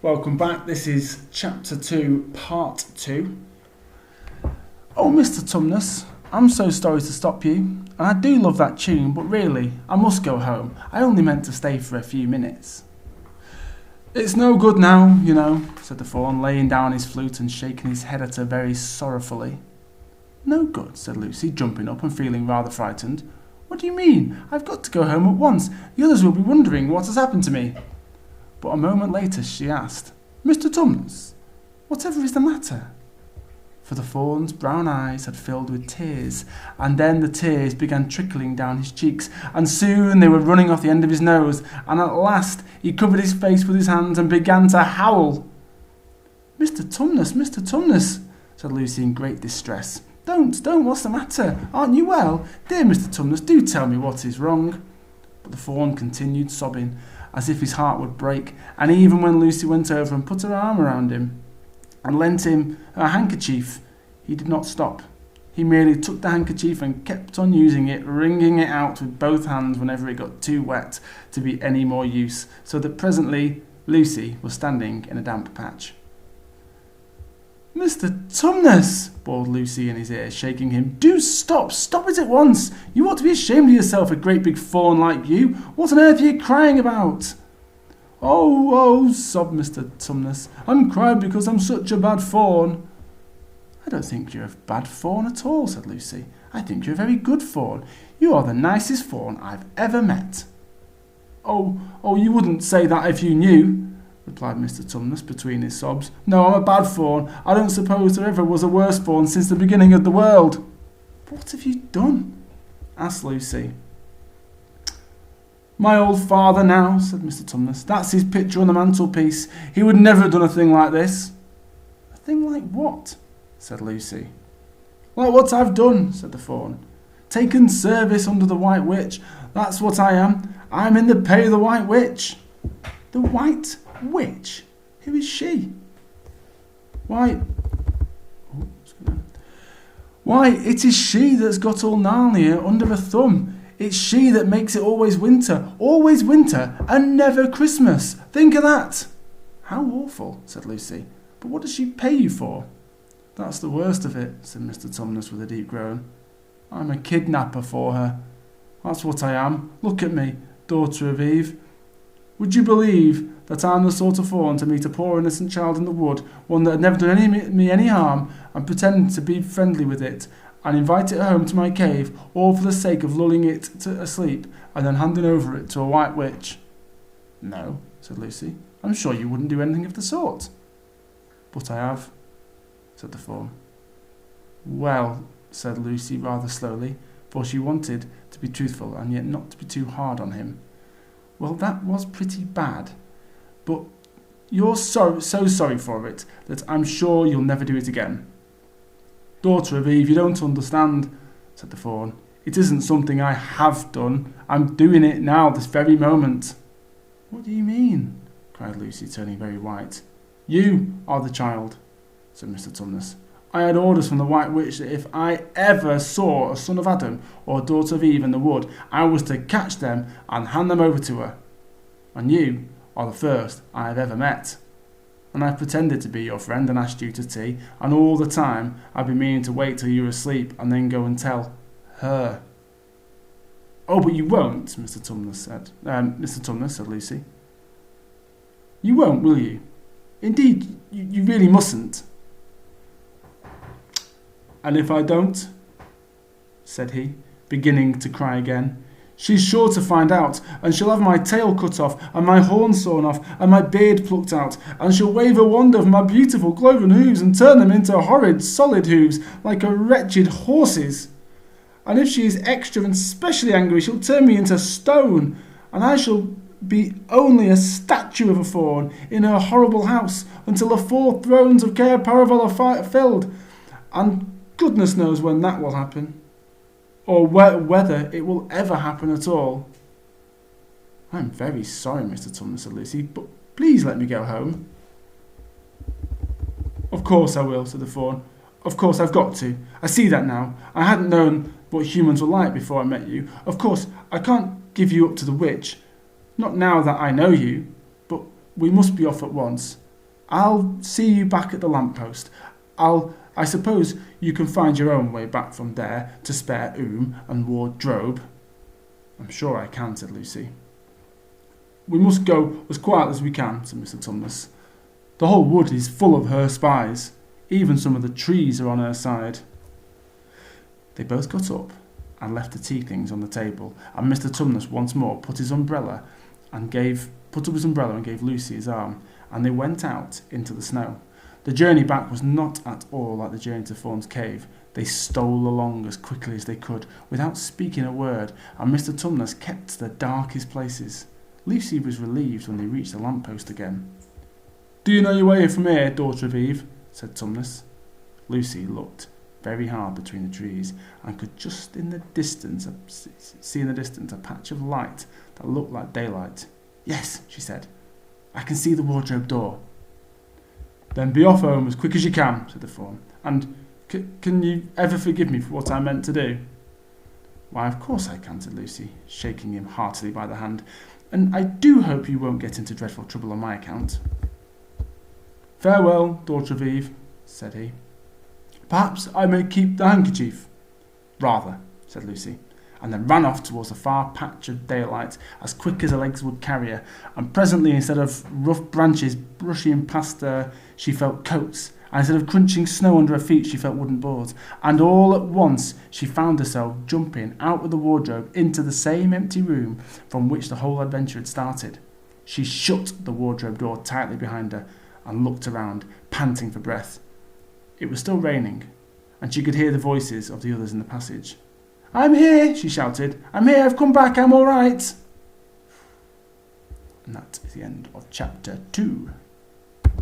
Welcome back. This is Chapter 2, Part 2. Oh, Mr. Tumnus, I'm so sorry to stop you. And I do love that tune, but really, I must go home. I only meant to stay for a few minutes. It's no good now, you know, said the fawn, laying down his flute and shaking his head at her very sorrowfully. No good, said Lucy, jumping up and feeling rather frightened. What do you mean? I've got to go home at once. The others will be wondering what has happened to me. But a moment later she asked, Mr. Tumnus, whatever is the matter? For the fawn's brown eyes had filled with tears, and then the tears began trickling down his cheeks, and soon they were running off the end of his nose, and at last he covered his face with his hands and began to howl. Mr. Tumnus, said Lucy in great distress. Don't, what's the matter? Aren't you well? Dear Mr. Tumnus, do tell me what is wrong. But the fawn continued sobbing, as if his heart would break, and even when Lucy went over and put her arm around him and lent him a handkerchief, he did not stop. He merely took the handkerchief and kept on using it, wringing it out with both hands whenever it got too wet to be any more use, so that presently Lucy was standing in a damp patch. Mr. Tumnus, bawled Lucy in his ear, shaking him. Do stop it at once. You ought to be ashamed of yourself, a great big fawn like you. What on earth are you crying about? Oh, sobbed Mr. Tumnus. I'm crying because I'm such a bad fawn. I don't think you're a bad fawn at all, said Lucy. I think you're a very good fawn. You are the nicest fawn I've ever met. Oh, you wouldn't say that if you knew, replied Mr. Tumnus between his sobs. No, I'm a bad fawn. I don't suppose there ever was a worse fawn since the beginning of the world. What have you done? Asked Lucy. My old father now, said Mr. Tumnus. That's his picture on the mantelpiece. He would never have done a thing like this. A thing like what? Said Lucy. Like what I've done, said the fawn. Taken service under the White Witch. That's what I am. I'm in the pay of the White Witch. The White Witch? Who is she? Why, it is she that's got all Narnia under her thumb. It's she that makes it always winter, and never Christmas. Think of that. How awful, said Lucy. But what does she pay you for? That's the worst of it, said Mr. Tumnus with a deep groan. I'm a kidnapper for her. That's what I am. Look at me, daughter of Eve. Would you believe that I'm the sort of fawn to meet a poor innocent child in the wood, one that had never done me any harm, and pretend to be friendly with it, and invite it home to my cave, all for the sake of lulling it to asleep, and then handing over it to a white witch? No, said Lucy. I'm sure you wouldn't do anything of the sort. But I have, said the fawn. Well, said Lucy rather slowly, for she wanted to be truthful and yet not to be too hard on him. Well, that was pretty bad, but you're so sorry for it that I'm sure you'll never do it again. Daughter of Eve, you don't understand, said the fawn. It isn't something I have done. I'm doing it now, this very moment. What do you mean? Cried Lucy, turning very white. You are the child, said Mr. Tumnus. I had orders from the White Witch that if I ever saw a son of Adam or a daughter of Eve in the wood, I was to catch them and hand them over to her. And you are the first I have ever met. And I pretended to be your friend and asked you to tea, and all the time I've been meaning to wait till you were asleep and then go and tell her. Oh, but you won't, Mr. Tumnus said Lucy. You won't, will you? Indeed, you really mustn't. And if I don't, said he, beginning to cry again, she's sure to find out, and she'll have my tail cut off, and my horns sawn off, and my beard plucked out, and she'll wave a wand over my beautiful cloven hooves, and turn them into horrid solid hooves, like a wretched horse's. And if she is extra and specially angry, she'll turn me into stone, and I shall be only a statue of a fawn in her horrible house, until the 4 thrones of Cair Paravel are filled, and goodness knows when that will happen, or whether it will ever happen at all. I'm very sorry, Mr. Tumnus, said Lucy, but please let me go home. Of course I will, said the fawn. Of course I've got to. I see that now. I hadn't known what humans were like before I met you. Of course I can't give you up to the witch, not now that I know you, but we must be off at once. I'll see you back at the lamppost. I suppose you can find your own way back from there to spare room and wardrobe." "I'm sure I can," said Lucy. "We must go as quiet as we can," said Mr. Tumnus. "The whole wood is full of her spies. Even some of the trees are on her side." They both got up and left the tea things on the table, and Mr. Tumnus once more put up his umbrella and gave Lucy his arm, and they went out into the snow. The journey back was not at all like the journey to Fawn's cave. They stole along as quickly as they could, without speaking a word, and Mr. Tumnus kept to the darkest places. Lucy was relieved when they reached the lamp-post again. "Do you know your way from here, daughter of Eve?" said Tumnus. Lucy looked very hard between the trees, and could just see in the distance a patch of light that looked like daylight. "Yes," she said, "I can see the wardrobe door." "Then be off home as quick as you can," said the Fawn. "And can you ever forgive me for what I meant to do?" "Why, of course I can," said Lucy, shaking him heartily by the hand. "And I do hope you won't get into dreadful trouble on my account." "Farewell, daughter of Eve," said he. "Perhaps I may keep the handkerchief?" "Rather," said Lucy, and then ran off towards the far patch of daylight as quick as her legs would carry her, and presently, instead of rough branches brushing past her, she felt coats, and instead of crunching snow under her feet, she felt wooden boards, and all at once she found herself jumping out of the wardrobe into the same empty room from which the whole adventure had started. She shut the wardrobe door tightly behind her and looked around, panting for breath. It was still raining, and she could hear the voices of the others in the passage. "I'm here," she shouted. "I'm here, I've come back, I'm all right." And that is the end of chapter 2.